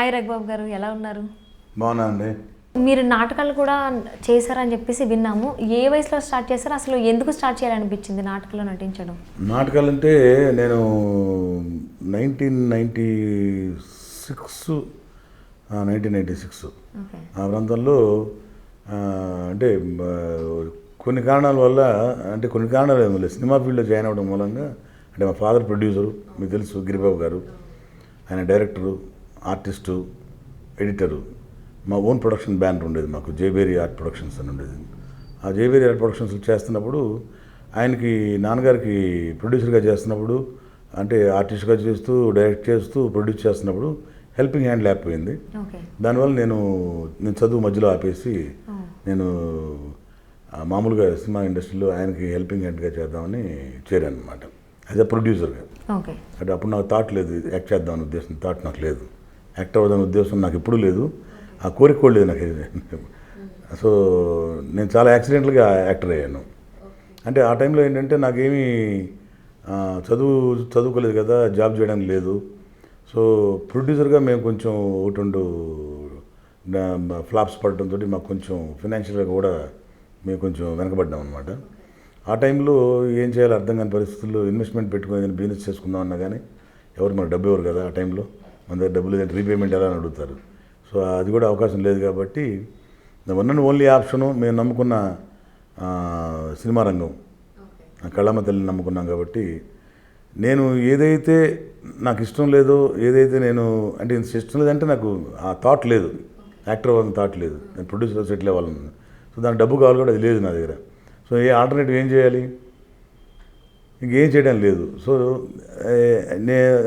Hi Raghubabu గారు, ఎలా ఉన్నారు? బాగున్నా అండి. మీరు నాటకాలు కూడా చేశారని చెప్పేసి విన్నాము. ఏ వయసులో స్టార్ట్ చేశారు? అసలు ఎందుకు స్టార్ట్ చేయాలనిపించింది నాటకంలో నటించడం? నాటకాలు అంటే నేను 1996 ఓకే. ఆ ప్రాంతంలో అంటే కొన్ని కారణాల వల్ల, అంటే కొన్ని కారణాలు ఏమో లేదు, సినిమా ఫీల్డ్లో జాయిన్ అవ్వడం మూలంగా. అంటే మా ఫాదర్ ప్రొడ్యూసరు, మీకు తెలుసు, గిరిబాబు గారు. ఆయన డైరెక్టరు, ఆర్టిస్టు, ఎడిటరు. మా ఓన్ ప్రొడక్షన్ బ్యానర్ ఉండేది మాకు, జేబేరి ఆర్ట్ ప్రొడక్షన్స్ అని ఉండేది. ఆ జేబేరి ఆర్ట్ ప్రొడక్షన్స్ చేస్తున్నప్పుడు ఆయనకి, నాన్నగారికి ప్రొడ్యూసర్గా చేస్తున్నప్పుడు, అంటే ఆర్టిస్ట్గా చేస్తూ, డైరెక్ట్ చేస్తూ, ప్రొడ్యూస్ చేస్తున్నప్పుడు హెల్పింగ్ హ్యాండ్ లేకపోయింది. దానివల్ల నేను చదువు మధ్యలో ఆపేసి నేను మామూలుగా సినిమా ఇండస్ట్రీలో ఆయనకి హెల్పింగ్ హ్యాండ్గా చేద్దామని చేరాను అనమాట, యాజ్ అ ప్రొడ్యూసర్గా. అంటే అప్పుడు నాకు థాట్ లేదు యాక్ట్ చేద్దామని ఉద్దేశం, థాట్ నాకు లేదు. యాక్ట్ అవ్వదాని ఉద్దేశం నాకు ఎప్పుడూ లేదు, ఆ కోరిక కూడా లేదు నాకు. సో నేను చాలా యాక్సిడెంట్గా యాక్టర్ అయ్యాను. అంటే ఆ టైంలో ఏంటంటే నాకేమీ చదువుకోలేదు కదా, జాబ్ చేయడానికి లేదు. సో ప్రొడ్యూసర్గా మేము కొంచెం ఒకటి రెండు ఫ్లాప్స్ పడటంతో మాకు కొంచెం ఫినాన్షియల్గా కూడా మేము కొంచెం వెనకబడ్డాం అనమాట. ఆ టైంలో ఏం చేయాలో అర్థం కాని పరిస్థితుల్లో ఇన్వెస్ట్మెంట్ పెట్టుకుని బిజినెస్ చేసుకుందాం అన్నా కానీ ఎవరు మనకు డబ్బు ఇవ్వరు కదా ఆ టైంలో. మన దగ్గర డబ్బులు లేదంటే రీపేమెంట్ ఎలా అని అడుగుతారు. సో అది కూడా అవకాశం లేదు కాబట్టి వన్ అండ్ ఓన్లీ ఆప్షను మేము నమ్ముకున్న సినిమా రంగం, కళమ్మ తల్లిని నమ్ముకున్నాం. కాబట్టి నేను ఏదైతే నాకు ఇష్టం లేదో, ఏదైతే నేను అంటే ఇష్టం లేదంటే నాకు ఆ థాట్ లేదు, యాక్టర్ అవ్వాలని థాట్ లేదు, నేను ప్రొడ్యూసర్ సెటిల్ అవ్వాలని. సో దానికి డబ్బు కావాలి కూడా, అది లేదు నా దగ్గర. సో ఏ ఆల్టర్నేటివ్ ఏం చేయాలి, ఇంకేం చేయడం లేదు. సో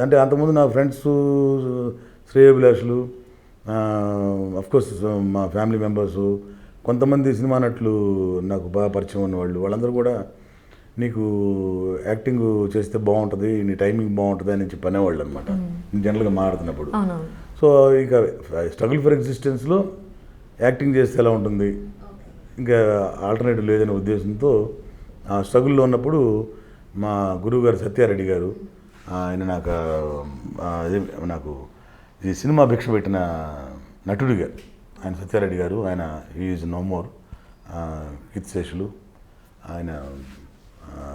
అంటే అంతకుముందు నా ఫ్రెండ్స్, శ్రేయోభిలాషులు, అఫ్కోర్స్ మా ఫ్యామిలీ మెంబర్సు, కొంతమంది సినిమా నటులు నాకు బాగా పరిచయం ఉన్నవాళ్ళు, వాళ్ళందరూ కూడా నీకు యాక్టింగ్ చేస్తే బాగుంటుంది, నీ టైమింగ్ బాగుంటుంది అని చెప్పి అనేవాళ్ళు అనమాట, జనరల్గా మాట్లాడుతున్నప్పుడు. సో ఇక స్ట్రగుల్ ఫర్ ఎగ్జిస్టెన్స్లో యాక్టింగ్ చేస్తే ఎలా ఉంటుంది, ఇంకా ఆల్టర్నేటివ్ లేదనే ఉద్దేశంతో ఆ స్ట్రగుల్లో ఉన్నప్పుడు మా గురువుగారు సత్యారెడ్డి గారు, ఆయన నాకు ఈ సినిమా భిక్ష పెట్టిన నటుడిగా ఆయన సత్యారెడ్డి గారు, ఆయన ఈజ్ నో మోర్, కీర్తిశేషులు. ఆయన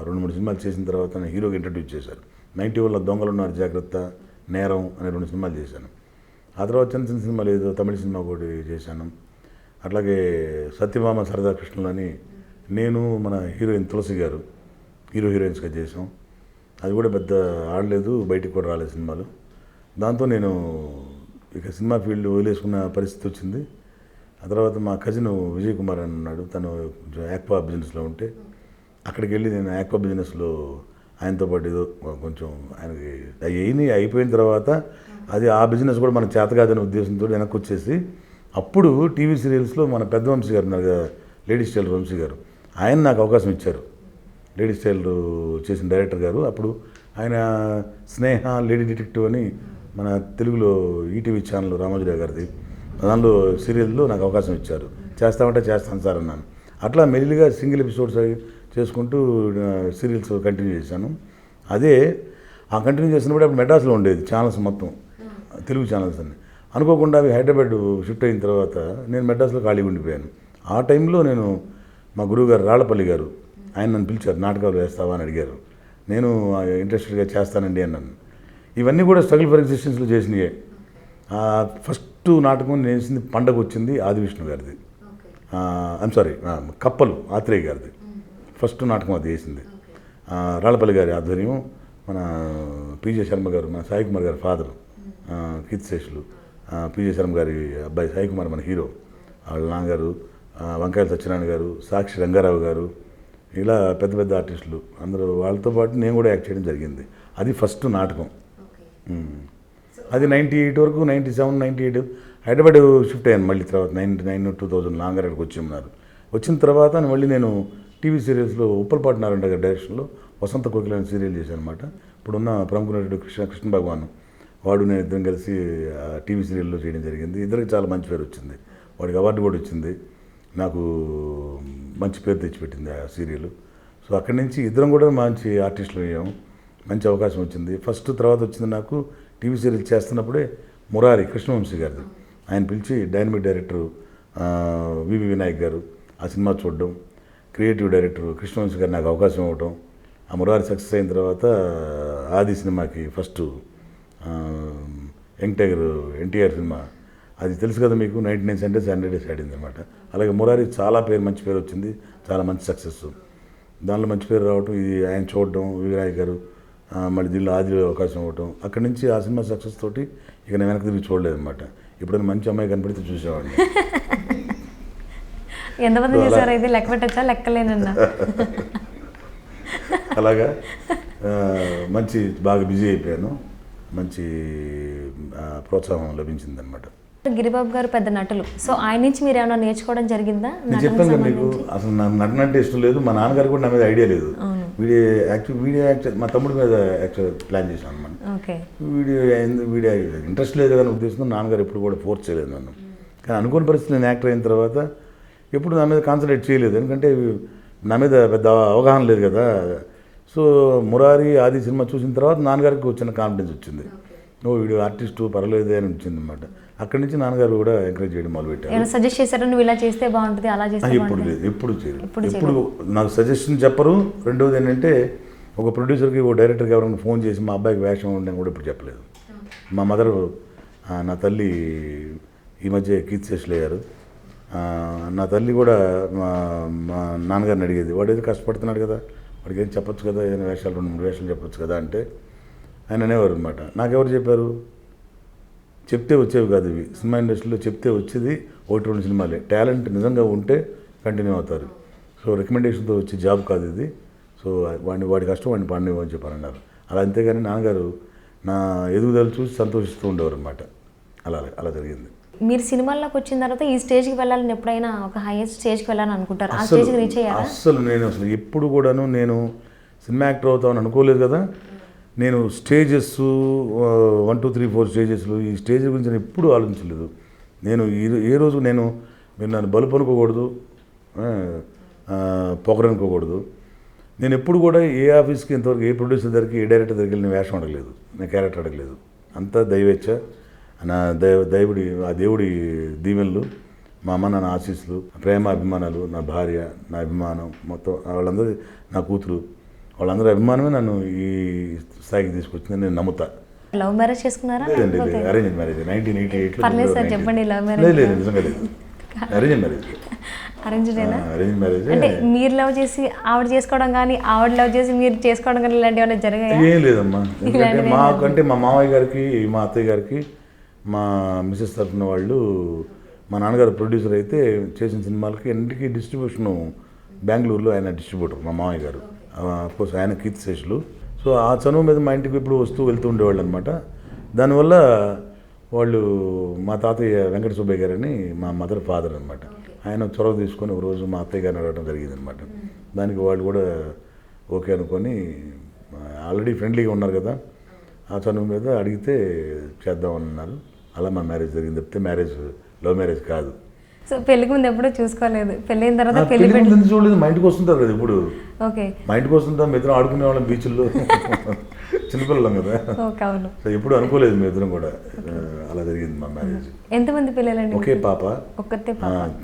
2-3 సినిమాలు చేసిన తర్వాత నేను హీరోగా ఇంట్రడ్యూస్ చేశారు. 91లో దొంగలు ఉన్నారు జాగ్రత్త, నేరం అనే 2 సినిమాలు చేశాను. ఆ తర్వాత చిన్న చిన్న సినిమాలు ఏదో తమిళ సినిమా ఒకటి చేశాను. అట్లాగే సత్యభామ సరదా కృష్ణలని నేను, మన హీరోయిన్ తులసి గారు హీరోయిన్స్గా చేసాం. అది కూడా పెద్ద ఆడలేదు, బయటికి కూడా రాలేదు సినిమాలు. దాంతో నేను ఇక సినిమా ఫీల్డ్ వదిలేసుకున్న పరిస్థితి వచ్చింది. ఆ తర్వాత మా కజిన్ విజయ్ కుమార్ అని ఉన్నాడు, తను యాక్వా బిజినెస్లో ఉంటే అక్కడికి వెళ్ళి నేను యాక్వా బిజినెస్లో ఆయనతో పాటు ఏదో కొంచెం ఆయనకి అయిపోయిన తర్వాత అది ఆ బిజినెస్ కూడా మనకు చేత కాదనే ఉద్దేశంతో వెనక్కి వచ్చేసి అప్పుడు టీవీ సీరియల్స్లో మన పెద్ద వంశీ గారు ఉన్నారు కదా, లేడీస్ టైలర్ వంశీ గారు, ఆయన నాకు అవకాశం ఇచ్చారు. లేడీస్ టైలర్ చేసిన డైరెక్టర్ గారు. అప్పుడు ఆయన స్నేహ లేడీ డిటెక్టివ్ అని మన తెలుగులో ఈటీవీ ఛానల్ రామోజీరావు గారిది, దానిలో సీరియల్లో నాకు అవకాశం ఇచ్చారు. చేస్తామంటే చేస్తాను సార్ అన్నాను. అట్లా మెల్లిగా సింగిల్ ఎపిసోడ్స్ చేసుకుంటూ సీరియల్స్ కంటిన్యూ చేశాను. అదే ఆ కంటిన్యూ చేసినప్పుడు అప్పుడు మెడ్రాస్లో ఉండేది ఛానల్స్ మొత్తం, తెలుగు ఛానల్స్ అన్ని. అనుకోకుండా అవి హైదరాబాద్ షిఫ్ట్ అయిన తర్వాత నేను మెడ్రాస్లో ఖాళీగా ఉండిపోయాను. ఆ టైంలో నేను మా గురువుగారు రాళ్లపల్లి గారు, ఆయన నన్ను పిలిచారు, నాటకాలు వేస్తావా అని అడిగారు. నేను ఇంట్రెస్టెడ్గా చేస్తానండి అన్నాను. ఇవన్నీ కూడా స్ట్రగుల్ ఫర్ ఎగ్జిస్టెన్స్లో చేసినాయే. ఫస్ట్ నాటకం నేను వేసింది పండగ వచ్చింది, ఆదివిష్ణు గారిది. ఐమ్ సారీ, కప్పలు ఆత్రేయ గారిది ఫస్ట్ నాటకం అది వేసింది. రాళ్లపల్లి గారి ఆధ్వర్యం, మన పీజే శర్మ గారు, మన సాయి కుమార్ గారి ఫాదరు, కీర్తిశేషులు, పీజే శర్మ గారి అబ్బాయి సాయి కుమార్ మన హీరో, వాళ్ళ నాన్నగారు, వంకాయల సత్యనారాయణ గారు, సాక్షి రంగారావు గారు, ఇలా పెద్ద పెద్ద ఆర్టిస్టులు అందరూ, వాళ్ళతో పాటు నేను కూడా యాక్ట్ చేయడం జరిగింది. అది ఫస్ట్ నాటకం. అది 98 వరకు, 97, 98 హైదరాబాద్ షిఫ్ట్ అయ్యాను. మళ్ళీ తర్వాత 99, 2000 నాంగారెడ్డికి వచ్చి వచ్చిన తర్వాత మళ్ళీ నేను టీవీ సీరియల్స్లో ఉప్పలపాటి నారాయణ గారి డైరెక్షన్లో వసంత కోకిల అనే సీరియల్ చేశాను అనమాట. ఇప్పుడున్న ప్రముఖ నటుడు కృష్ణ భగవాన్ వాడు నేను ఇద్దరం కలిసి టీవీ సీరియల్లో చేయడం జరిగింది. ఇద్దరికి చాలా మంచి పేరు వచ్చింది, వాడికి అవార్డు కూడా వచ్చింది, నాకు మంచి పేరు తెచ్చిపెట్టింది ఆ సీరియల్. సో అక్కడి నుంచి ఇద్దరం కూడా మంచి ఆర్టిస్టులు అయ్యాము, మంచి అవకాశం వచ్చింది. ఫస్ట్ తర్వాత వచ్చింది నాకు టీవీ సీరియల్ చేస్తున్నప్పుడే మురారి కృష్ణవంశీ గారిది. ఆయన పిలిచి డైనమిక్ డైరెక్టర్ వివి వినాయక్ గారు ఆ సినిమా చూడడం, క్రియేటివ్ డైరెక్టర్ కృష్ణవంశీ గారు నాకు అవకాశం ఇవ్వటం, ఆ మురారి సక్సెస్ అయిన తర్వాత ఆది సినిమాకి first young tiger NTR cinema అది తెలుసు కదా మీకు, 99 సెంటర్స్ 100 డేస్ ఆడింది అనమాట. అలాగే మురారి చాలా మంచి పేరు వచ్చింది, చాలా మంచి సక్సెస్. దానిలో మంచి పేరు రావటం, ఇది ఆయన చూడడం వినాయక్ గారు మళ్ళీ దీనిలో ఆదిలో అవకాశం ఇవ్వటం, అక్కడి నుంచి ఆ సినిమా సక్సెస్ తోటి ఇక నేను వెనక్కి తిరిగి చూడలేదన్నమాట. ఎప్పుడైనా మంచి అమ్మాయి కనపడితే చూసేవాడిని. ఎంతమంది చేశారు అయితే లెక్క పెట్టచ్చా? లెక్కలేనన్నా. అలాగా మంచి బాగా బిజీ అయిపోయాను, మంచి ప్రోత్సాహం లభించింది అనమాట. గిరిబాబు గారు పెద్ద నటులు, సో ఆయన నుంచి మీరు ఏమైనా నేర్చుకోవడం జరిగిందా? నేను చెప్పాను కదా మీకు, అసలు నాకు నటన అంటే ఇష్టం లేదు, మా నాన్నగారు కూడా నా మీద ఐడియా లేదు. వీడియో యాక్టర్ మా తమ్ముడి మీద యాక్చువల్ ప్లాన్ చేశాను అనమాట. వీడియో ఇంట్రెస్ట్ లేదు కదా ఉద్దేశంతో నాన్నగారు ఎప్పుడు కూడా ఫోర్స్ చేయలేదు నన్ను. కానీ అనుకోని పరిస్థితి నేను యాక్టర్ అయిన తర్వాత ఎప్పుడు నా మీద కాన్సన్ట్రేట్ చేయలేదు, ఎందుకంటే నా మీద పెద్ద అవగాహన లేదు కదా. సో మురారి ఆది సినిమా చూసిన తర్వాత నాన్నగారికి వచ్చిన కాన్ఫిడెన్స్ వచ్చింది, వీడియో ఆర్టిస్టు పర్వాలేదు అని వచ్చింది అనమాట. అక్కడి నుంచి నాన్నగారు కూడా ఎంకరేజ్ చేయడం మొదలుపెట్టారు. సజెస్ట్ చేశారు నువ్వు ఇలా చేస్తే బాగుంటుంది, అలా చేస్తే ఎప్పుడు లేదు, ఎప్పుడు నాకు సజెషన్ చెప్పరు. రెండోది ఏంటంటే ఒక ప్రొడ్యూసర్కి ఒక డైరెక్టర్కి ఎవరైనా ఫోన్ చేసి మా అబ్బాయికి వేషం ఉండని కూడా ఇప్పుడు చెప్పలేదు. మా మదర్ నా తల్లి ఈ మధ్య కీర్తిశేషులు అయ్యారు. నా తల్లి కూడా మా నాన్నగారిని అడిగేది, వాడు ఏదో కష్టపడుతున్నాడు కదా, వాడికి ఏం చెప్పొచ్చు కదా, ఏదైనా వేషాలు 2-3 వేషాలు చెప్పొచ్చు కదా అంటే ఆయన అనేవారు అనమాట. నాకెవరు చెప్పారు? చెప్తే వచ్చేవి కాదు ఇవి. సినిమా ఇండస్ట్రీలో చెప్తే వచ్చేది 1-2 సినిమాలే. టాలెంట్ నిజంగా ఉంటే కంటిన్యూ అవుతారు. సో రికమెండేషన్తో వచ్చే జాబ్ కాదు ఇది. సో వాడి కష్టం వాడిని పండివ్వు అని చెప్పారన్నారు. అలా అంతేగాని నాన్నగారు నా ఎదుగుదల చూసి సంతోషిస్తూ ఉండేవారు అనమాట. అలా జరిగింది. మీరు సినిమాల్లోకి వచ్చిన తర్వాత ఈ స్టేజ్కి వెళ్ళాలని ఎప్పుడైనా ఒక హైయెస్ట్ స్టేజ్కి వెళ్ళాలని అనుకుంటారు, ఆ స్టేజ్కి రీచ్ అయ్యారా? అసలు ఎప్పుడు కూడాను నేను సినిమా యాక్టర్ అవుతామని అనుకోలేదు కదా. నేను స్టేజెస్ 1, 2, 3, 4 స్టేజెస్లు, ఈ స్టేజ్ గురించి నేను ఎప్పుడూ ఆలోచించలేదు. నేను ఏ రోజు మీరు నన్ను బలుపు అనుకోకూడదు, పొగరనుకోకూడదు. నేను ఎప్పుడు కూడా ఏ ఆఫీస్కి ఇంతవరకు ఏ ప్రొడ్యూసర్ దగ్గరికి ఏ డైరెక్టర్ దగ్గరికి వెళ్ళి నేను వేషం అడగలేదు, నేను క్యారెక్టర్ అడగలేదు. అంతా దైవేచ్ఛ, నా దేవుడి దీవెనలు, మా అమ్మ నాన్న ఆశీస్సులు, ప్రేమ అభిమానాలు, నా భార్య, నా అభిమానం మొత్తం వాళ్ళందరూ, నా కూతురు, వాళ్ళందరూ అభిమానమే నన్ను ఈ స్థాయికి తీసుకొచ్చిందని నేను నమ్ముతా. లవ్ మ్యారేజ్ చేసుకున్నారా? లేదండి, అరేంజ్ మ్యారేజ్ 1988లో. పర్లేదు సార్ చెప్పండి, లవ్ మ్యారేజ్? లేదు నిజంగా లేదు, అరేంజ్ మ్యారేజ్. అరేంజ్ మ్యారేజ్ అంటే మీరు లవ్ చేసి ఆవిడ చేసుకోవడం కానీ, ఆవిడ లవ్ చేసి మీరు చేసుకోవడం కానీ ఇలాంటివి ఏమైనా జరిగాయా? ఏం లేదమ్మా. ఎందుకంటే మాకంటే మా మామయ్య గారికి, మా అత్తయ్య గారికి, మా మిసెస్ తరఫున వాళ్ళు, మా నాన్నగారు ప్రొడ్యూసర్ అయితే చేసిన సినిమాలకి అన్నిటికీ డిస్ట్రిబ్యూషను బెంగళూరులో ఆయన డిస్ట్రిబ్యూటర్ మా మామయ్య గారు. అఫ్కోర్స్ ఆయన కీర్తిశేషులు. సో ఆ చనువు మీద మా ఇంటికి ఇప్పుడు వెళ్తూ ఉండేవాళ్ళు అనమాట. దానివల్ల వాళ్ళు మా తాతయ్య వెంకట సుబ్బయ్య గారని మా మదర్ ఫాదర్ అనమాట, ఆయన చొరవ తీసుకొని ఒక రోజు మా అత్తయ్య గారిని అడగడం జరిగింది అనమాట. దానికి వాళ్ళు కూడా ఓకే అనుకొని, ఆల్రెడీ ఫ్రెండ్లీగా ఉన్నారు కదా, ఆ చనువు మీద అడిగితే చేద్దామని అన్నారు. అలా మా మ్యారేజ్ జరిగింది తప్పితే మ్యారేజ్ లవ్ మ్యారేజ్ కాదు. సో పెళ్ళికి ముందు ఎప్పుడూ చూసుకోలేదు, పెళ్ళైన తర్వాత చూడలేదు. మా ఇంటికి వస్తుంటారు కదా ఇప్పుడు, ఓకే మా ఇంటికి వస్తుంటాం, ఇద్దరం ఆడుకునే వాళ్ళం బీచ్ల్లో, చిన్నపిల్లలం కదా. సో ఎప్పుడు అనుకోలేదు మీ ఇద్దరం కూడా. అలా జరిగింది మా మ్యారేజ్. ఎంతమంది పిల్లలండి? ఒకే పాప, ఒక్కతే.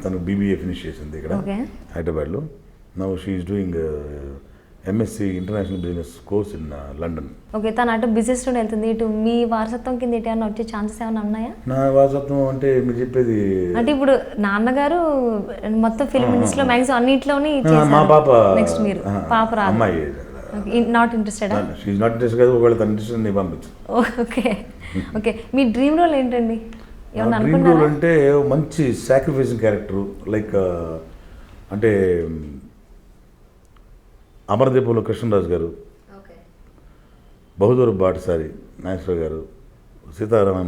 తను BBA ఫినిష్ చేసింది ఇక్కడ హైదరాబాద్లో. Now she is doing MSc international business course in London. Okay, తను అటు బిజినెస్ లోనే వెళ్తుంది, ఇటు మీ వారసత్వం కింద ఇటు ఏమైనా వచ్చే ఛాన్సెస్ ఏమైనా ఉన్నాయా? నా వారసత్వం అంటే మీరు చెప్పేది అంటే ఇప్పుడు నాన్నగారు మొత్తం ఫిల్మ్ ఇండస్ట్రీలో మ్యాక్సిమం అన్నిట్లోని మా పాప, నెక్స్ట్ మీరు పాప రాదు, అమ్మాయి not interested. She is not interested కదా, ఒకవేళ తన ఇంట్రెస్ట్ నేను పంపించు. ఓకే ఓకే, మీ డ్రీమ్ రోల్ ఏంటండి? ఏమన్నా డ్రీమ్ రోల్ అనుకున్నారా? అంటే మంచి సాక్రిఫైసింగ్ క్యారెక్టర్, లైక్ అంటే అమరదీపంలో కృష్ణరాజు గారు, బహుదూర బాటసారి నాగేశ్వర గారు, సీతారామ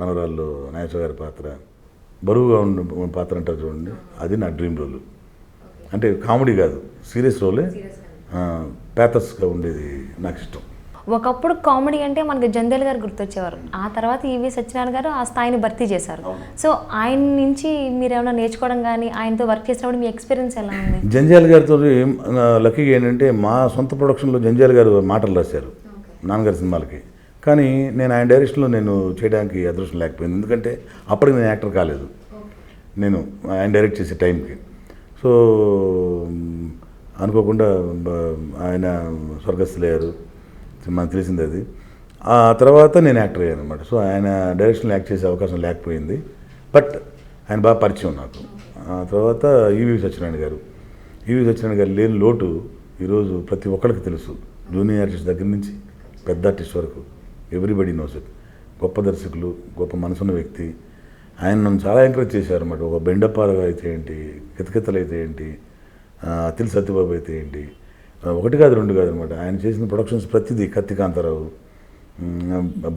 మనవరాల్లో నాగేశ్వర గారి పాత్ర, బరువుగా ఉన్న పాత్ర అంటారు చూడండి, అది నా డ్రీమ్ రోల్. అంటే కామెడీ కాదు, సీరియస్ రోలే, ప్యాథస్గా ఉండేది నాకు ఇష్టం. ఒకప్పుడు కామెడీ అంటే మనకి జంధ్యాల గారు గుర్తొచ్చేవారు, ఆ తర్వాత ఈవి సత్యనారాయణ గారు ఆ స్థాయిని భర్తీ చేశారు. సో ఆయన నుంచి మీరు ఏమైనా నేర్చుకోవడం కానీ, ఆయనతో వర్క్ చేసినప్పుడు మీ ఎక్స్పీరియన్స్ ఎలా ఉంది? జంధ్యాల గారితో లక్కీగా ఏంటంటే మా సొంత ప్రొడక్షన్లో జంధ్యాల గారు మాటలు రాశారు నాన్నగారి సినిమాలకి. కానీ నేను ఆయన డైరెక్షన్లో నేను చేయడానికి అదృష్టం లేకపోయింది, ఎందుకంటే అప్పటికి నేను యాక్టర్ కాలేదు, నేను ఆయన డైరెక్ట్ చేసే టైంకి. సో అనుకోకుండా ఆయన స్వర్గస్థులయ్యారు, మనకు తెలిసింది అది. ఆ తర్వాత నేను యాక్టర్ అయ్యాను అనమాట. సో ఆయన డైరెక్షన్లో యాక్ట్ చేసే అవకాశం లేకపోయింది, బట్ ఆయన బాగా పరిచయం నాకు. ఆ తర్వాత ఈవి సత్యనారాయణ గారు లేని లోటు ఈరోజు ప్రతి ఒక్కరికి తెలుసు. జూనియర్ ఆర్టిస్ట్ దగ్గర నుంచి పెద్ద ఆర్టిస్ట్ వరకు ఎవ్రీబడి నోస్ ఇట్. గొప్ప దర్శకులు, గొప్ప మనసున్న వ్యక్తి. ఆయన నన్ను చాలా ఎంకరేజ్ చేశారు అన్నమాట. ఒక బెండప్పార అయితే ఏంటి, కితకితలు అయితే ఏంటి, అతిల్ సత్యబాబు అయితే ఏంటి, ఒకటి కాదు రెండు కాదు అనమాట. ఆయన చేసిన ప్రొడక్షన్స్ ప్రతిదీ, కత్తికాంతారావు,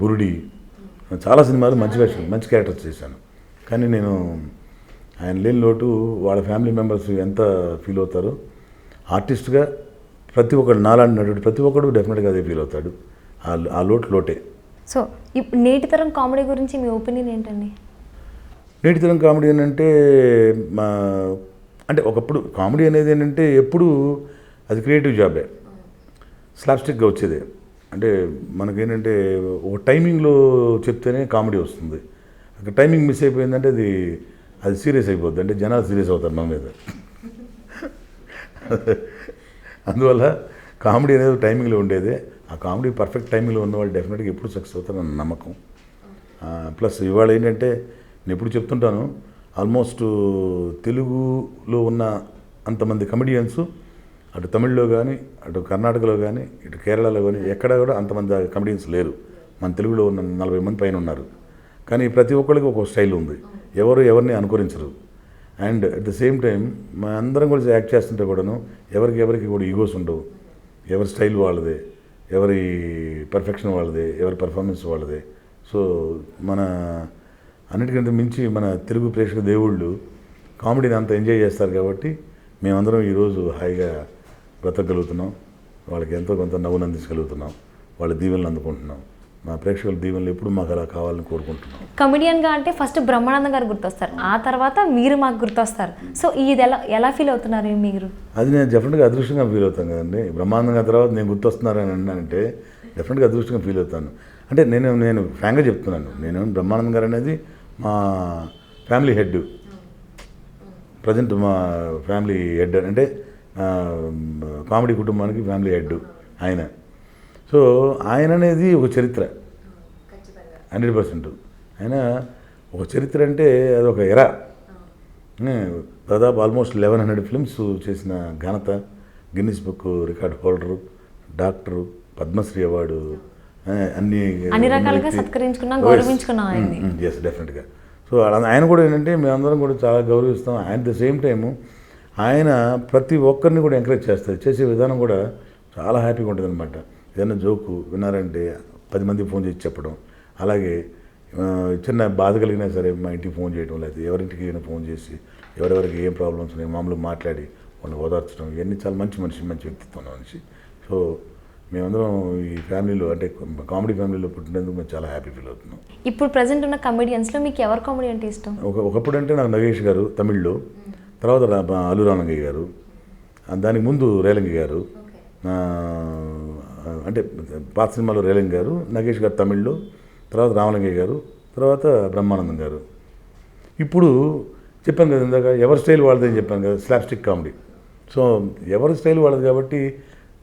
బురుడి, చాలా సినిమాలు మంచి క్యారెక్టర్స్ చేశాను. కానీ నేను ఆయన లేని లోటు వాళ్ళ ఫ్యామిలీ మెంబర్స్ ఎంత ఫీల్ అవుతారో, ఆర్టిస్ట్గా ప్రతి ఒక్కడు, నాలాంటి నటుడు ప్రతి ఒక్కడు డెఫినెట్గా అదే ఫీల్ అవుతాడు. ఆ లోటే. సో ఇప్పుడు నేటి తరం కామెడీ గురించి మీ ఒపీనియన్ ఏంటండి? నేటి తరం కామెడీ ఏంటంటే అంటే ఒకప్పుడు కామెడీ అనేది ఏంటంటే ఎప్పుడు అది క్రియేటివ్ జాబే, స్లాప్స్టిక్గా వచ్చేదే. అంటే మనకేంటంటే ఒక టైమింగ్లో చెప్తేనే కామెడీ వస్తుంది. అక్కడ టైమింగ్ మిస్ అయిపోయిందంటే అది సీరియస్ అయిపోద్ది, అంటే జనాలు సీరియస్ అవుతారు మన మీద. అందువల్ల కామెడీ అనేది టైమింగ్లో ఉండేదే. ఆ కామెడీ పర్ఫెక్ట్ టైమింగ్లో ఉన్న వాళ్ళు డెఫినెట్గా ఎప్పుడు సక్సెస్ అవుతారని నమ్మకం. ప్లస్ ఇవాళ ఏంటంటే నేను ఎప్పుడు చెప్తుంటాను, ఆల్మోస్ట్ తెలుగులో ఉన్న అంతమంది కమెడియన్స్ అటు తమిళ్లో కానీ, అటు కర్ణాటకలో కానీ, ఇటు కేరళలో కానీ ఎక్కడ కూడా అంతమంది కమెడియన్స్ లేరు. మన తెలుగులో ఉన్న 40 మంది పైన ఉన్నారు. కానీ ప్రతి ఒక్కరికి ఒక స్టైల్ ఉంది, ఎవరిని అనుకరించరు. And at the same time మన అందరం కూడా యాక్ట్ చేస్తుంటే కూడాను ఎవరికి కూడా ఈగోస్ ఉండవు. ఎవరి స్టైల్ వాళ్ళదే, ఎవరి పర్ఫెక్షన్ వాళ్ళదే, ఎవరి పర్ఫార్మెన్స్ వాళ్ళదే. సో మన అన్నిటికంటే మించి మన తెలుగు ప్రేక్షక దేవుళ్ళు కామెడీని అంత ఎంజాయ్ చేస్తారు కాబట్టి మేమందరం ఈరోజు హాయిగా బ్రతకగలుగుతున్నాం. వాళ్ళకి ఎంతో కొంత నవ్వును అందించగలుగుతున్నాం, వాళ్ళ దీవెనలు అందుకుంటున్నాం. మా ప్రేక్షకుల దీవెనలు ఎప్పుడు మాకు అలా కావాలని కోరుకుంటున్నాం. కమెడియన్గా అంటే ఫస్ట్ బ్రహ్మానందం గారు గుర్తొస్తారు, ఆ తర్వాత మీరు మాకు గుర్తొస్తారు. సో ఇది ఎలా ఫీల్ అవుతున్నారు మీరు? అది నేను డెఫినెట్గా అదృష్టంగా ఫీల్ అవుతాను కదండి. బ్రహ్మానందం గారి తర్వాత నేను గుర్తొస్తున్నారని అన్నానంటే డెఫినెట్గా అదృష్టంగా ఫీల్ అవుతాను. అంటే నేను ఫ్రాంక్గా చెప్తున్నాను, నేను బ్రహ్మానందం గారు అనేది మా ఫ్యామిలీ హెడ్, ప్రజెంట్ మా ఫ్యామిలీ హెడ్ అంటే కామెడీ కుటుంబానికి ఫ్యామిలీ హెడ్ ఆయన. సో ఆయన అనేది ఒక చరిత్ర 100%. ఆయన ఒక చరిత్ర అంటే అదొక ఎరా. దాదాపు ఆల్మోస్ట్ 1100 ఫిల్మ్స్ చేసిన ఘనత, Guinness book record holder, doctor, Padma Shri award, అన్ని రకాలుగా సత్కరించుకున్నాం, గౌరవించుకున్నాం ఆయన్ని. ఎస్, డెఫినెట్గా. సో ఆయన కూడా ఏంటంటే మేమందరం కూడా చాలా గౌరవిస్తాం. అట్ ద సేమ్ టైము ఆయన ప్రతి ఒక్కరిని కూడా ఎంకరేజ్ చేస్తారు. చేసే విధానం కూడా చాలా హ్యాపీగా ఉంటుంది అనమాట. ఏదైనా జోకు విన్నారంటే 10 మందికి ఫోన్ చేసి చెప్పడం, అలాగే చిన్న బాధ కలిగినా సరే మా ఇంటికి ఫోన్ చేయడం, లేకపోతే ఎవరింటికి అయినా ఫోన్ చేసి ఎవరెవరికి ఏం ప్రాబ్లమ్స్ ఉన్నాయి మామూలుగా మాట్లాడి వాళ్ళని ఓదార్చడం, ఇవన్నీ చాలా మంచి వ్యక్తిత్వం మనిషి. సో మేమందరం ఈ ఫ్యామిలీలో అంటే కామెడీ ఫ్యామిలీలో పుట్టినందుకు మేము చాలా హ్యాపీ ఫీల్ అవుతున్నాం. ఇప్పుడు ప్రజెంట్ ఉన్న కమెడియన్స్లో మీకు ఎవరు కామెడీ అంటే ఇష్టం? ఒకప్పుడు అంటే నాకు నగేష్ గారు తమిళ్లో, తర్వాత అల్లు రామలింగయ్య గారు, దానికి ముందు రేలంగి గారు, అంటే పాత సినిమాలో రేలంగి గారు, నగేష్ గారు తమిళ్లో, తర్వాత రామలింగయ్య గారు, తర్వాత బ్రహ్మానందం గారు. ఇప్పుడు చెప్పాను కదా ఇందాక, ఎవరి స్టైల్ వాళ్ళది అని చెప్పాను కదా, స్లాప్స్టిక్ కామెడీ. సో ఎవరి స్టైల్ వాళ్ళది కాబట్టి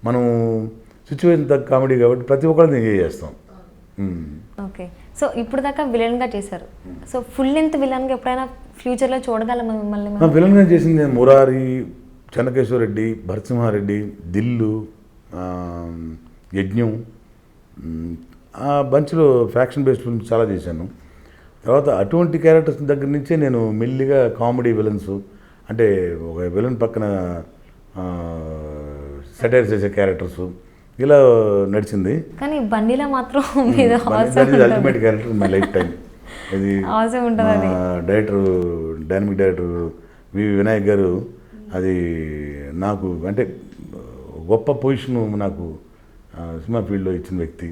మనం సిచ్యువేషన్ తగ్గ కామెడీ కాబట్టి ప్రతి ఒక్కరిని ఎంజాయ్ చేస్తాం. ఓకే. సో ఇప్పుడు దాకా విలన్గా చేశారు. సో ఫుల్ లెంత్ విలన్గా ఎప్పుడైనా ఫ్యూచర్లో చూడగలమా మిమ్మల్ని? విలన్గా చేసింది మురారి, చెన్నకేశ్వరరెడ్డి, భరసింహారెడ్డి, దిల్లు, యజ్ఞం, ఆ బంచ్లో ఫ్యాక్షన్ బేస్డ్ ఫిల్మ్స్ చాలా చేశాను. తర్వాత అటువంటి క్యారెక్టర్స్ దగ్గర నుంచే నేను మెల్లిగా కామెడీ విలన్స్, అంటే ఒక విలన్ పక్కన సెటైర్ చేసే క్యారెక్టర్స్, ఇలా నడిచింది. కానీ బండిలో మాత్రం ultimate character my life time. ఇది డైనమిక్ డైరెక్టర్ వి వినాయక్ గారు, అది నాకు అంటే గొప్ప పొజిషను నాకు సినిమా ఫీల్డ్లో ఇచ్చిన వ్యక్తి.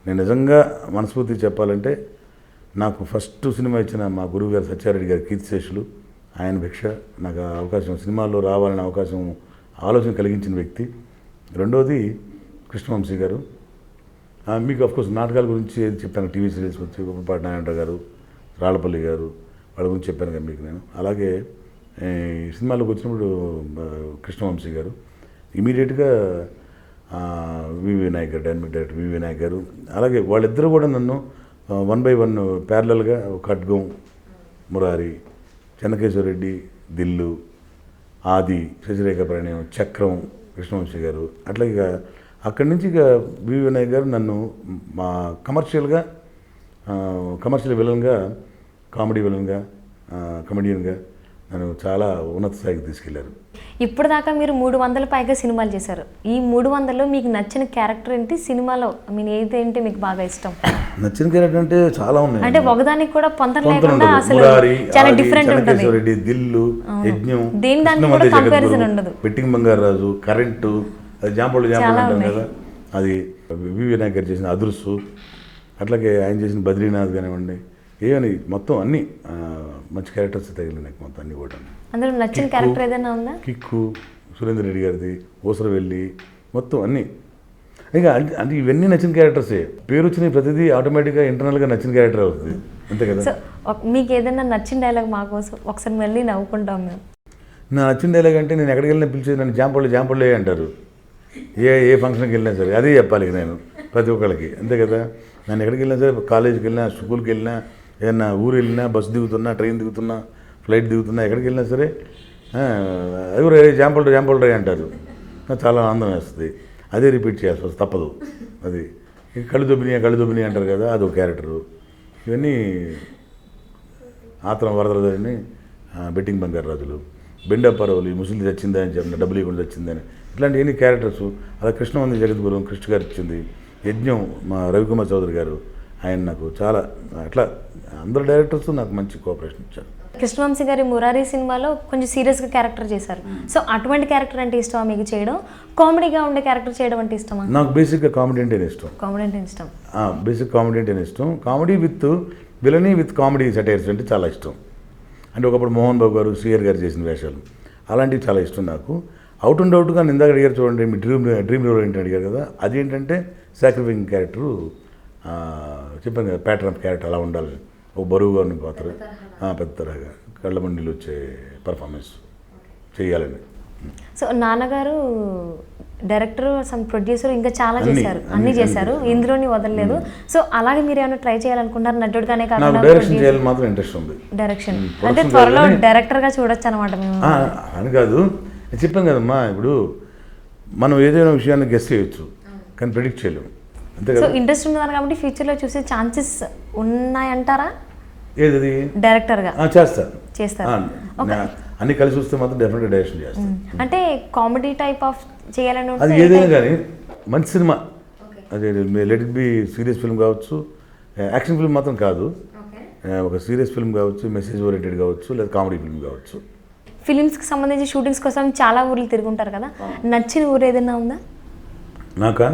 నేను నిజంగా మనస్ఫూర్తిగా చెప్పాలంటే నాకు ఫస్ట్ సినిమా ఇచ్చిన మా గురువు గారు సత్యారెడ్డి గారు, కీర్తిశేషులు, ఆయన భిక్ష. నాకు అవకాశం సినిమాల్లో రావాలనే అవకాశం ఆలోచన కలిగించిన వ్యక్తి. రెండోది కృష్ణవంశీ గారు, మీకు అఫ్కోర్స్ నాటకాల గురించి చెప్పాను, టీవీ సీరియల్స్ గురించి ఉప్పపాటి నారాయణ గారు, రాళ్ళపల్లి గారు వాళ్ళ గురించి చెప్పాను కదా మీకు నేను. అలాగే సినిమాలోకి వచ్చినప్పుడు కృష్ణవంశీ గారు, ఇమీడియట్గా వివి నాయక్ గారు, డైనమిక్ డైరెక్టర్ వివి నాయక్ గారు, అలాగే వాళ్ళిద్దరూ కూడా నన్ను 1 by 1 ప్యారలల్గా ఖడ్గం, మురారి, చెన్నకేశ్వరరెడ్డి, దిల్లు, ఆది, శశిరేఖ ప్రణయం, చక్రం, కృష్ణవంశీ గారు, అట్లా ఇక అక్కడి నుంచి ఇక వివి వినాయక్ గారు నన్ను మా కమర్షియల్ విలన్గా, కామెడీ విలన్గా, కమెడియన్గా నన్ను చాలా ఉన్నత స్థాయికి తీసుకెళ్లారు. ఇప్పుడు దాకా మీరు 300 పైగా సినిమాలు చేశారు. ఈ 300లో మీకు నచ్చిన క్యారెక్టర్ ఏంటి సినిమాలో? ఏదేంటి మీకు బాగా ఇష్టం? నచ్చిన క్యారెక్టర్ అంటే చాలా ఉన్నాయి. అంటే ఒకదానికి కూడా పొంతన లేకుండా అసలు చాలా డిఫరెంట్ ఉంటుంది. దిల్లు, యజ్ఞం, దేని దానికి కూడా కంపారిజన్ ఉండదు. బెట్టింగ్ బంగారాజు, కరెంటు, అది జాంపళ్ళు అంటాం కదా, అది వివి వినాయక్ గారు చేసిన అదుర్సు, అట్లాగే ఆయన చేసిన బద్రీనాథ్ కానివ్వండి, ఏమని మొత్తం అన్ని మంచి క్యారెక్టర్స్ తగిలి నాకు మొత్తం అన్ని కూడా. అందులో నచ్చిన క్యారెక్టర్ ఏదైనా ఉందా? కిక్కు, సురేందర్ రెడ్డి గారిది, ఊసరవెల్లి, మొత్తం అన్నీ. ఇంకా అంటే ఇవన్నీ నచ్చిన క్యారెక్టర్సే. పేరు వచ్చిన ప్రతిదీ ఆటోమేటిక్గా ఇంటర్నల్గా నచ్చిన క్యారెక్టర్ అవుతుంది, అంతే కదా. సో మీకు ఏదైనా నచ్చిన డైలాగ్ మా కోసం ఒకసారి మళ్ళీ నవ్వుకుంటాం మేము. నా నచ్చిన డైలాగ్ అంటే నేను ఎక్కడికి వెళ్ళినా పిలిచేది నన్ను జాంపళ్ళే అంటారు. ఏ ఫంక్షన్కి వెళ్ళినా సరే అదే చెప్పాలి నేను ప్రతి ఒక్కరికి, అంతే కదా. నేను ఎక్కడికి వెళ్ళినా సరే, కాలేజీకి వెళ్ళినా, స్కూల్కి వెళ్ళినా, ఏదన్నా ఊరు వెళ్ళినా, బస్సు దిగుతున్నా, ట్రైన్ దిగుతున్నా, ఫ్లైట్ దిగుతున్నా, ఎక్కడికి వెళ్ళినా సరే అది కూడా జాంపల్ అంటారు. నాకు చాలా ఆనందం వేస్తుంది. అదే రిపీట్ చేయాల్సి వస్తుంది, తప్పదు. అది కళ్ళు దొబ్బిని అంటారు కదా, అదొక క్యారెక్టరు. ఇవన్నీ ఆత్రం వరదలని, బెట్టింగ్ బంగారాజులు, బెండప్పారవులు, ముసలి చచ్చిందా అని చెప్పిన, డబ్బులు ఇవ్వకుండా చచ్చిందని, ఇట్లాంటి ఎన్ని క్యారెక్టర్స్. అలా కృష్ణవంది జగద్గురం కృష్ణ గారు ఇచ్చింది. యజ్ఞం మా రవికుమార్ చౌదరి గారు, ఆయన నాకు చాలా, అట్లా అందరు డైరెక్టర్స్ నాకు మంచి కోఆపరేషన్ ఇచ్చారు. కృష్ణవంశీ గారి మురారి సినిమాలో కొంచెం సీరియస్గా క్యారెక్టర్ చేశారు. సో అటువంటి క్యారెక్టర్ అంటే ఇష్టమా మీకు చేయడం? కామెడీగా ఉండే క్యారెక్టర్ చేయడం అంటే ఇష్టమా? నాకు బేసిక్గా కామెడీ అంటే ఇష్టం. బేసిక్ కామెడీ అంటే ఇష్టం. Comedy with villainy with comedy satires అంటే చాలా ఇష్టం. అంటే ఒకప్పుడు మోహన్ బాబు గారు, శ్రీయర్ గారు చేసిన వేషాలు అలాంటివి చాలా ఇష్టం నాకు. అవుట్ అండ్ అవుట్గా ఇందాక అడిగారు చూడండి, మీ డ్రీమ్ రోల్ ఏంటి అడిగారు కదా, అది ఏంటంటే సాక్రిఫైయింగ్ క్యారెక్టరు. చెప్పాను కదా, ప్యాటర్న్ ఆఫ్ క్యారెక్టర్ అలా ఉండాలి. ఒక బరువుగా ఉన్న పాత్ర, పెద్ద తరహగా కళ్ళ మండిలు వచ్చే పర్ఫార్మెన్స్ చేయాలని. సో నాన్నగారు డైరెక్టర్, సమ్ ప్రొడ్యూసర్, ఇంకా చాలా చేశారు, అన్ని చేశారు, ఇందులోని వదలలేదు. సో అలాగే మీరు ఏమైనా ట్రై చేయాలనుకుంటారు? నటుడుగానే కాకుండా డైరెక్షన్ చేయాలని మాత్రం ఇంట్రెస్ట్ ఉంది. డైరెక్షన్ అంటే త్వరలో డైరెక్టర్గా చూడొచ్చు అనమాట మేము. అని కాదు, చెప్పాను కదమ్మా, ఇప్పుడు మనం ఏదైనా విషయాన్ని గెస్ చేయొచ్చు కానీ ప్రెడిక్ట్ చేయలేము, అంతే కదా. సో ఇంట్రెస్ట్ ఉన్నదాన్ని కాబట్టి ఫ్యూచర్లో చూసే ఛాన్సెస్ ఉన్నాయంటారా? ఏది డైరెక్టర్గా చేస్తారు. అన్ని కలిసి వస్తే మాత్రం డెఫినెట్గా డైరెక్షన్ చేస్తాను. అంటే కామెడీ టైప్ ఆఫ్ చేయాలని అది ఏదైనా కానీ మంచి సినిమా, అది let it be serious film కావచ్చు, యాక్షన్ ఫిల్మ్ మాత్రం కాదు, ఒక సీరియస్ ఫిల్మ్ కావచ్చు, మెసేజ్ ఓరియంటెడ్ కావచ్చు, లేదా కామెడీ ఫిల్మ్ కావచ్చు. ఫిలిమ్స్కి సంబంధించి షూటింగ్స్ కోసం చాలా ఊర్లు తిరుగుంటారు కదా, నచ్చిన ఊరు ఏదైనా ఉందా? నాకా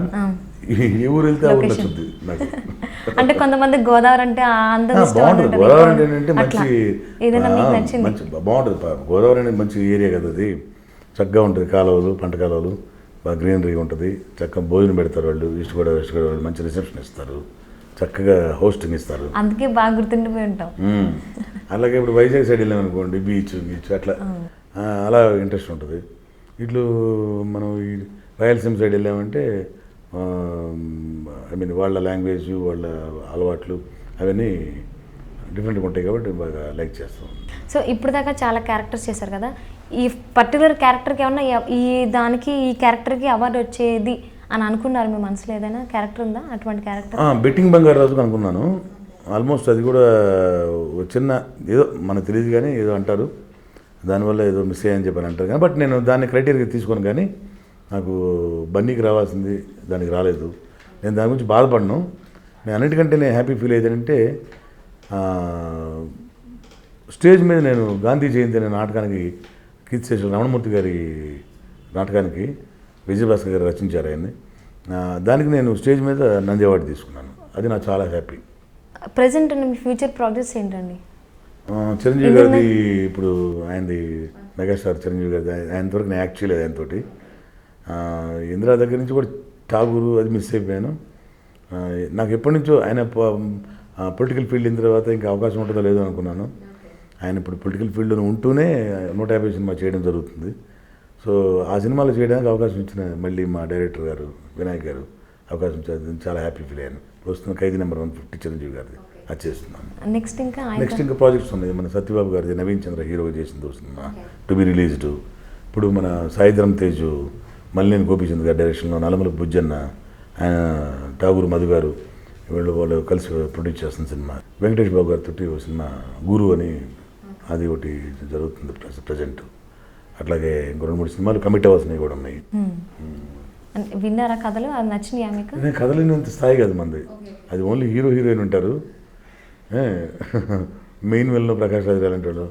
ఏ ఊరు వెళ్తే ఆ ఊరు నచ్చుద్ది నాకు. అంటే కొంతమంది గోదావరి అంటే బాగుంటుంది. గోదావరి అంటే మంచి బాగుంటుంది. గోదావరి అనేది మంచి ఏరియా కదా, అది చక్కగా ఉంటుంది. కాలువలు, పంట కాలువలు, బాగా గ్రీనరీ ఉంటుంది. చక్కగా భోజనం పెడతారు వాళ్ళు, ఈస్ట్ గోదావరి వాళ్ళు మంచి రిసెప్షన్ ఇస్తారు, చక్కగా హోస్టింగ్ ఇస్తారు. అందుకే బాగా గుర్తుండిపోయి ఉంటాం. అలాగే ఇప్పుడు వైజాగ్ సైడ్ వెళ్ళామనుకోండి, బీచ్ అట్లా అలా ఇంట్రెస్ట్ ఉంటుంది. ఇట్లు మనం ఈ రాయలసీమ సైడ్ వెళ్ళామంటే వాళ్ళ లాంగ్వేజ్, వాళ్ళ అలవాట్లు అవన్నీ డిఫరెంట్గా ఉంటాయి కాబట్టి బాగా లైక్ చేస్తాం. సో ఇప్పుడు దాకా చాలా క్యారెక్టర్స్ చేశారు కదా, ఈ పర్టికులర్ క్యారెక్టర్కి ఏమన్నా ఈ క్యారెక్టర్కి అవార్డు వచ్చేది అని అనుకున్నారు మీ మనసులో? ఏదైనా క్యారెక్టర్ ఉందా అటువంటి క్యారెక్టర్? బెట్టింగ్ బంగారాజుకు అనుకున్నాను. ఆల్మోస్ట్ అది కూడా చిన్న ఏదో మనకు తెలియదు కానీ ఏదో అంటారు, దానివల్ల ఏదో మిస్ అయ్యని చెప్పని అంటారు కానీ, బట్ నేను దాన్ని క్రైటీరియా తీసుకొని, కానీ నాకు బన్నీకి రావాల్సింది దానికి రాలేదు. నేను దాని గురించి బాధపడను. నేను అన్నిటికంటే నేను హ్యాపీ ఫీల్ అయ్యేదంటే స్టేజ్ మీద నేను గాంధీ జయంతి అనే నాటకానికి, కీర్తిశేషులు రమణమూర్తి గారి నాటకానికి విజయభాస్కర్ గారు రచించారు ఆయన్ని. దానికి నేను స్టేజ్ మీద నంది అవార్డు తీసుకున్నాను. అది నాకు చాలా హ్యాపీ. ప్రజెంట్ మీ ఫ్యూచర్ ప్రాజెక్ట్స్ ఏంటండి? చిరంజీవి గారిది ఇప్పుడు ఆయనది, మెగాస్టార్ చిరంజీవి గారిది, ఆయనతోటి నేను యాక్చువల్లీ ఆయనతోటి ఇందిరా దగ్గర నుంచి కూడా ఠాగూరు అది మిస్ అయిపోయాను. నాకు ఎప్పటి నుంచో ఆయన పొలిటికల్ ఫీల్డ్ అయిన తర్వాత ఇంకా అవకాశం ఉంటుందో లేదో అనుకున్నాను. ఆయన ఇప్పుడు పొలిటికల్ ఫీల్డ్లో ఉంటూనే 150 సినిమా చేయడం జరుగుతుంది. సో ఆ సినిమాలో చేయడానికి అవకాశం ఇచ్చిన మళ్ళీ మా డైరెక్టర్ గారు వినాయక్ గారు అవకాశం ఇచ్చారు. చాలా హ్యాపీ ఫీల్ అయ్యాను. వస్తున్న ఖైదీ నెంబర్ 150 చిరంజీవి గారిది అది చేస్తున్నాను. నెక్స్ట్ ఇంకా ప్రాజెక్ట్స్ ఉన్నాయి. మన సత్యబాబు గారిది నవీన్ చంద్ర హీరోగా చేసింది సినిమా టు బి రిలీజ్డ్. ఇప్పుడు మన సాయిధరం తేజు మల్లేని గోపీచంద్ గారి డైరెక్షన్లో నల్లమల బుజ్జన్న, ఆయన ఠాగూర్ మధు గారు వాళ్ళు కలిసి ప్రొడ్యూస్ చేస్తున్న సినిమా. వెంకటేష్ బాబు గారితో ఓ సినిమా గురు అని అది ఒకటి జరుగుతుంది ప్రజెంట్. అట్లాగే ఇంకో 2-3 సినిమాలు కమిట్ అవ్వాల్సినవి కూడా ఉన్నాయి. విన్నారా కథలు? అది నచ్చినాయా మీకు? నేను కథలేనంత స్థాయి కాదు మంది. అది ఓన్లీ హీరోయిన్ ఉంటారు. మెయిన్ విలన్ ప్రకాష్ రాజ్ లాంటి వాళ్ళు,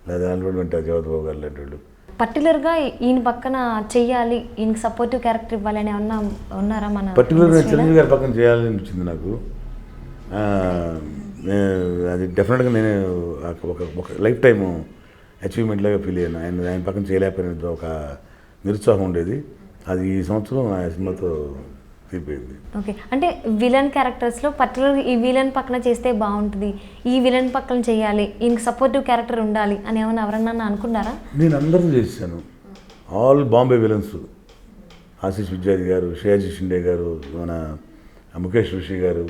లేదా అలాంటి ఉంటారు జగత్ బాబు గారు లాంటి వాళ్ళు. పర్టికులర్గా ఈయన పక్కన చెయ్యాలి, ఈయనకి సపోర్టివ్ క్యారెక్టర్ ఇవ్వాలని ఏమన్నా ఉన్నారా? మన పర్టికులర్గా చిరంజీవి గారి పక్కన చేయాలని అనిపించింది నాకు. అది డెఫినెట్గా నేను ఒక లైఫ్ టైమ్ అచీవ్మెంట్ లాగా ఫీల్ అయ్యాను. ఆయన పక్కన చేయలేకపోయిన ఒక నిరుత్సాహం ఉండేది. అది ఈ సంవత్సరం ఆ సినిమాతో తీరిపోయింది. ఓకే, అంటే విలన్ క్యారెక్టర్స్లో పర్టికులర్గా ఈ విలన్ పక్కన చేస్తే బాగుంటుంది, ఈ విలన్ పక్కన చేయాలి, ఈయనకి సపోర్టివ్ క్యారెక్టర్ ఉండాలి అని ఏమన్నా ఎవరన్నా అనుకున్నారా? నేను అందరితో చేశాను. All Bombay villains. ఆశీష్ విద్యార్థి గారు, శ్రేయాజీ షిండే గారు, మన ముఖేష్ ఋషి గారు,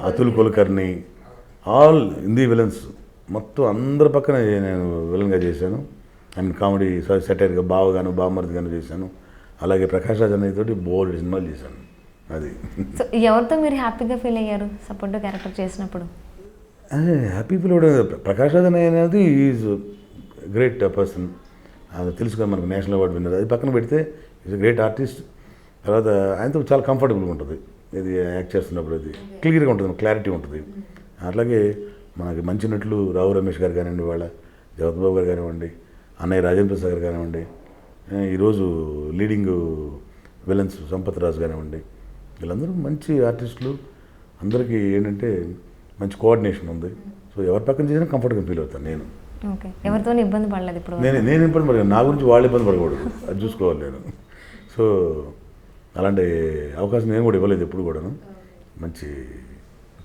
అతుల్ కులకర్ణి, ఆల్ హిందీ విలన్స్ మొత్తం అందరి పక్కన నేను విలన్గా చేశాను. అండ్ కామెడీ సెటైర్గా బావగాను బామ్మర్దిగాను చేశాను. అలాగే ప్రకాష్ రాజ్ అన్నయ్య తోటి బోల్డ్ సినిమాలు చేశాను. అది సో ఎవరితో మీరు హ్యాపీగా ఫీల్ అయ్యారు సపోర్టివ్ క్యారెక్టర్ చేసినప్పుడు? హ్యాపీ ఫీల్ అవ్వడం, ప్రకాష్ రాజ్ అన్నయ్య అనేది ఈజ్ గ్రేట్ పర్సన్. అది తెలుసుకొని మనకు నేషనల్ అవార్డు విన్నది. అది పక్కన పెడితే ఈజ్ గ్రేట్ ఆర్టిస్ట్. తర్వాత ఆయనతో చాలా కంఫర్టబుల్గా ఉంటుంది. ఇది యాక్ట్ చేస్తున్నప్పుడు అది క్లియర్గా ఉంటుంది, క్లారిటీ ఉంటుంది. అట్లాగే మనకి మంచి నటులు రావు రమేష్ గారు కానివ్వండి, వాళ్ళ జగత్ బాబు గారు కానివ్వండి, అన్నయ్య రాజేంద్ర ప్రసాద్ గారు కానివ్వండి, ఈరోజు లీడింగ్ విలన్స్ సంపత్ రాజు కానివ్వండి, వీళ్ళందరూ మంచి ఆర్టిస్టులు. అందరికీ ఏంటంటే మంచి కోఆర్డినేషన్ ఉంది. సో ఎవరి పక్కన చేసినా కంఫర్ట్గా ఫీల్ అవుతాను నేను. ఓకే, ఎవరితో ఇబ్బంది పడలేదు ఇప్పుడు? నేను ఇబ్బంది పడలేదు. నా గురించి వాళ్ళు ఇబ్బంది పడకూడదు, అది చూసుకోవాలి నేను. సో అలాంటి అవకాశం నేను కూడా ఇవ్వలేదు ఎప్పుడు కూడాను. మంచి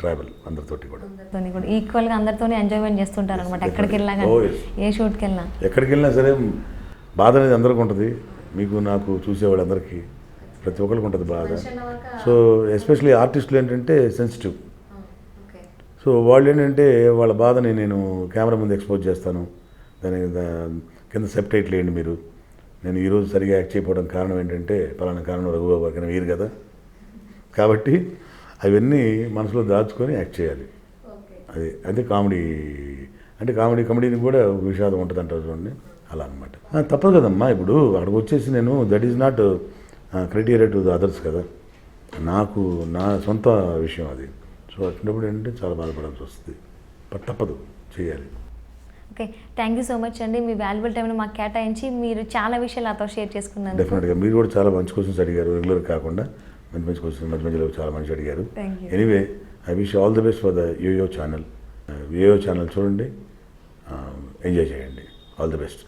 ట్రావెల్ అందరితోటి కూడా ఈక్వల్గా అందరితోనే ఎంజాయ్మెంట్ చేస్తుంటారు అనమాట. ఎక్కడికి వెళ్ళినా కానీ, ఏ షూట్కి వెళ్ళినా, ఎక్కడికి వెళ్ళినా సరే బాధ అనేది అందరికీ ఉంటుంది. మీకు నాకు చూసేవాళ్ళందరికీ ప్రతి ఒక్కరికి ఉంటుంది బాధ. సో ఎస్పెషలీ ఆర్టిస్టులు ఏంటంటే సెన్సిటివ్. సో వాళ్ళు ఏంటంటే వాళ్ళ బాధని నేను కెమెరా ముందు ఎక్స్పోజ్ చేస్తాను. దాని కింద సెప్టైట్లు వేయండి మీరు. నేను ఈరోజు సరిగా యాక్ట్ చేయకపోవడం కారణం ఏంటంటే పలానా కారణం రఘుబాబు గారికి వీరు కదా, కాబట్టి అవన్నీ మనసులో దాచుకొని యాక్ట్ చేయాలి. అది అదే కామెడీ అంటే. కామెడీని కూడా విషాదం ఉంటుంది అంటారు చూడండి, అలా అనమాట. తప్పదు కదమ్మా. ఇప్పుడు అక్కడికి వచ్చేసి నేను that is not criteria to the others కదా, నాకు నా సొంత విషయం అది. సో అటువంటిప్పుడు ఏంటంటే చాలా బాధపడాల్సి వస్తుంది. బట్ తప్పదు, చేయాలి. Okay, thank you so much అండి. మీ వాల్యుబుల్ టైంని మాకు కేటాయించి మీరు చాలా విషయాలు నాతో షేర్ చేసుకున్నారు. డెఫినెట్గా మీరు కూడా చాలా మంచి క్వశ్చన్స్ అడిగారు. రెగ్యులర్ కాకుండా మంచి క్వశ్చన్స్ మధ్యలో చాలా మంచి అడిగారు. Anyway, I wish all the best for the Yoyo channel. Yoyo channel చూడండి, ఎంజాయ్ చేయండి. All the best.